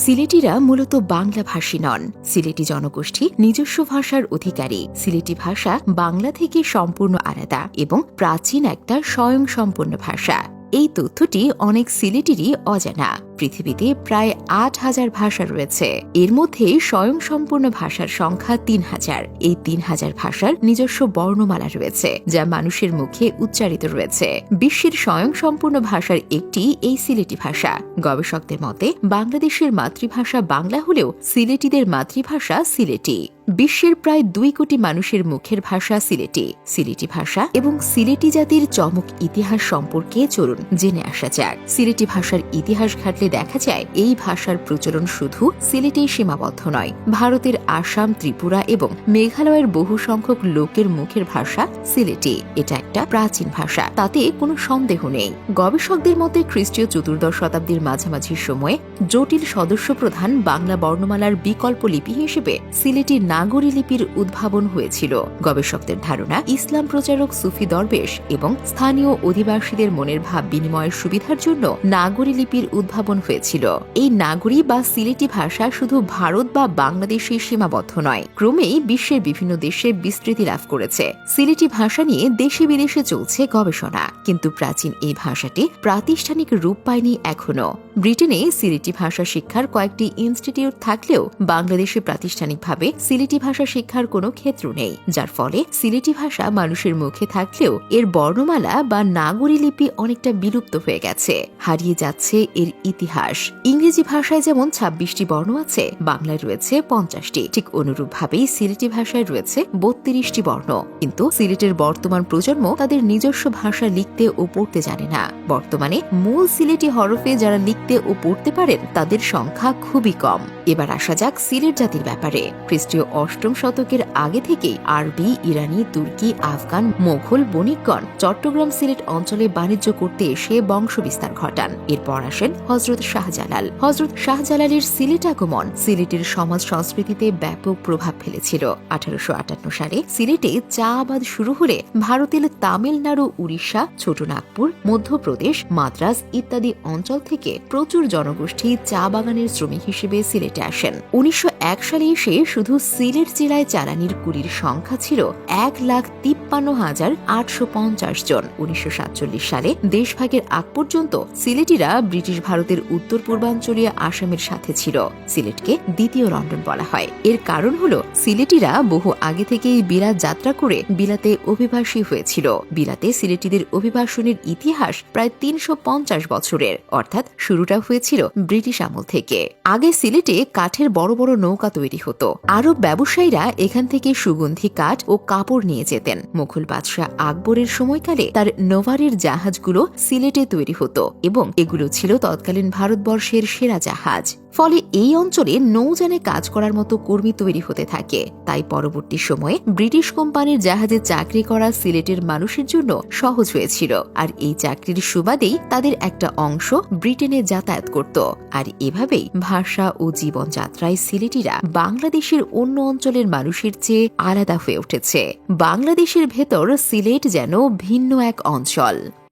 সিলেটিরা মূলত বাংলাভাষী নন। সিলেটি জনগোষ্ঠী নিজস্ব ভাষার অধিকারী। সিলেটি ভাষা বাংলা থেকে সম্পূর্ণ আলাদা এবং প্রাচীন একটা স্বয়ংসম্পূর্ণ ভাষা। এই তথ্যটি অনেক সিলেটিরই অজানা। পৃথিবীতে প্রায় ৮,০০০ ভাষা রয়েছে। এর মধ্যে স্বয়ংসম্পূর্ণ ভাষার সংখ্যা ৩,০০০। এই ৩,০০০ ভাষার নিজস্ব বর্ণমালা রয়েছে, যা মানুষের মুখে উচ্চারিত রয়েছে। বিশ্বের স্বয়ংসম্পূর্ণ ভাষার একটি এই সিলেটি ভাষা। গবেষকদের মতে বাংলাদেশের মাতৃভাষা বাংলা হলেও সিলেটিদের মাতৃভাষা সিলেটি। বিশ্বের প্রায় ২ কোটি মানুষের মুখের ভাষা সিলেটি। সিলেটি ভাষা এবং সিলেটি জাতির চমক ইতিহাস সম্পর্কে চলুন জেনে আসা যাক। সিলেটি ভাষার ইতিহাস ঘাটলে দেখা যায় এই ভাষার প্রচলন শুধু সিলেটেই সীমাবদ্ধ নয়। ভারতের আসাম, ত্রিপুরা এবং মেঘালয়ের বহু সংখ্যক লোকের মুখের ভাষা সিলেটি। এটা একটা প্রাচীন ভাষা, তাতে কোনো সন্দেহ নেই। গবেষকদের মতে খ্রিস্টীয় ১৪দশ শতাব্দীর মাঝামাঝি সময়ে জটিল সদস্য প্রধান বাংলা বর্ণমালার বিকল্প লিপি হিসেবে সিলেটি নাগরী লিপির উদ্ভাবন হয়েছিল। গবেষকদের ধারণা, ইসলাম প্রচারক সুফি দরবেশ এবং স্থানীয় অধিবাসীদের মনের ভাব বিনিময়ের সুবিধার জন্য নাগরী লিপির উদ্ভাবন হয়েছিল। এই নাগরী বা সিলেটি ভাষা শুধু ভারত বা বাংলাদেশে সীমাবদ্ধ নয়, ক্রমেই বিশ্বের বিভিন্ন দেশে বিস্তৃতি লাভ করেছে। সিলেটি ভাষা নিয়ে দেশে বিদেশে চলছে গবেষণা, কিন্তু প্রাচীন এই ভাষাটি প্রাতিষ্ঠানিক রূপ পায়নি এখনো। ব্রিটেনে সিলেটি ভাষা শিক্ষার কয়েকটি ইনস্টিটিউট থাকলেও বাংলাদেশে প্রাতিষ্ঠানিকভাবে সিলেটি ভাষা শিক্ষার কোনো ক্ষেত্র নেই, যার ফলে সিলেটি ভাষা মানুষের মুখে থাকলেও এর বর্ণমালা বা নাগরী লিপি অনেকটা বিলুপ্ত হয়ে গেছে। হারিয়ে যাচ্ছে এর ইতিহাস। ইংরেজি ভাষায় যেমন ২৬টি বর্ণ আছে, বাংলায় রয়েছে ৫০টি। ঠিক অনুরূপভাবেই সিলেটি ভাষায় রয়েছে ৩২টি বর্ণ। কিন্তু সিলেটের বর্তমান প্রজন্ম তাদের নিজস্ব ভাষা লিখতে ও পড়তে জানে না। বর্তমানে মূল সিলেটি হরফে যারা লিখতে ও পড়তে পারেন তাদের সংখ্যা খুবই কম। এবার আসা যাক সিলেট জাতির ব্যাপারে। খ্রিস্টীয় ৮ম শতকের আগে থেকেই আরবি, ইরানি, তুর্কি, আফগান, মোঘল বণিকগণ চট্টগ্রাম সিলেট অঞ্চলে বাণিজ্য করতে এসে বংশ বিস্তার ঘটান। এরপর আসেন হযরত শাহজালাল। হযরত শাহজালালের সিলেট আগমন সিলেটের সমাজ সংস্কৃতিতে ব্যাপক প্রভাব ফেলেছিল। ১৮৫৮ সালে সিলেটে চা আবাদ শুরু হলে ভারতের তামিলনাড়ু, উড়িষ্যা, ছোটনাগপুর, মধ্যপ্রদেশ, মাদ্রাজ ইত্যাদি অঞ্চল থেকে প্রচুর জনগোষ্ঠী চা বাগানের শ্রমিক হিসেবে সিলেটে আসেন। ১৯০১ সালে এসে শুধু সিলেট জেলায় জ্বালানির কুলির সংখ্যা ছিল ১,৫৩,৮৫০ জন। ১৯৪৭ সালে দেশভাগের আগ পর্যন্ত সিলেটিরা ব্রিটিশ ভারতের উত্তর পূর্বাঞ্চলীয় আসামের সাথে ছিল। সিলেটকে দ্বিতীয় লন্ডন বলা হয়। এর কারণ হল সিলেটিরা বহু আগে থেকেই বিলাত যাত্রা করে বিলাতে অভিবাসী হয়েছিল। বিলাতে সিলেটিদের অভিবাসনের ইতিহাস প্রায় ৩৫০ বছরের, অর্থাৎ শুরুটা হয়েছিল ব্রিটিশ আমল থেকে। আগে সিলেটে কাঠের বড় বড় নৌকা তৈরি হতো। আরব ব্যবসায়ীরা এখান থেকে সুগন্ধি কাঠ ও কাপড় নিয়ে যেতেন। মুঘল বাদশাহ আকবরের সময়কালে তার নোভারের জাহাজগুলো সিলেটে তৈরি হতো এবং এগুলো ছিল তৎকালীন ভারতবর্ষের সেরা জাহাজ। ফলে এই অঞ্চলে নৌযানে কাজ করার মতো কর্মী তৈরি হতে থাকে। তাই পরবর্তী সময়ে ব্রিটিশ কোম্পানির জাহাজে চাকরি করা সিলেটের মানুষের জন্য সহজ হয়েছিল। আর এই চাকরির সুবাদেই তাদের একটা অংশ ব্রিটেনে যাতায়াত করত। আর এভাবেই ভাষা ও জীবনযাত্রায় সিলেটিরা বাংলাদেশের অন্য অঞ্চলের মানুষের চেয়ে আলাদা হয়ে উঠেছে। বাংলাদেশের ভেতর সিলেট যেন ভিন্ন এক অঞ্চল।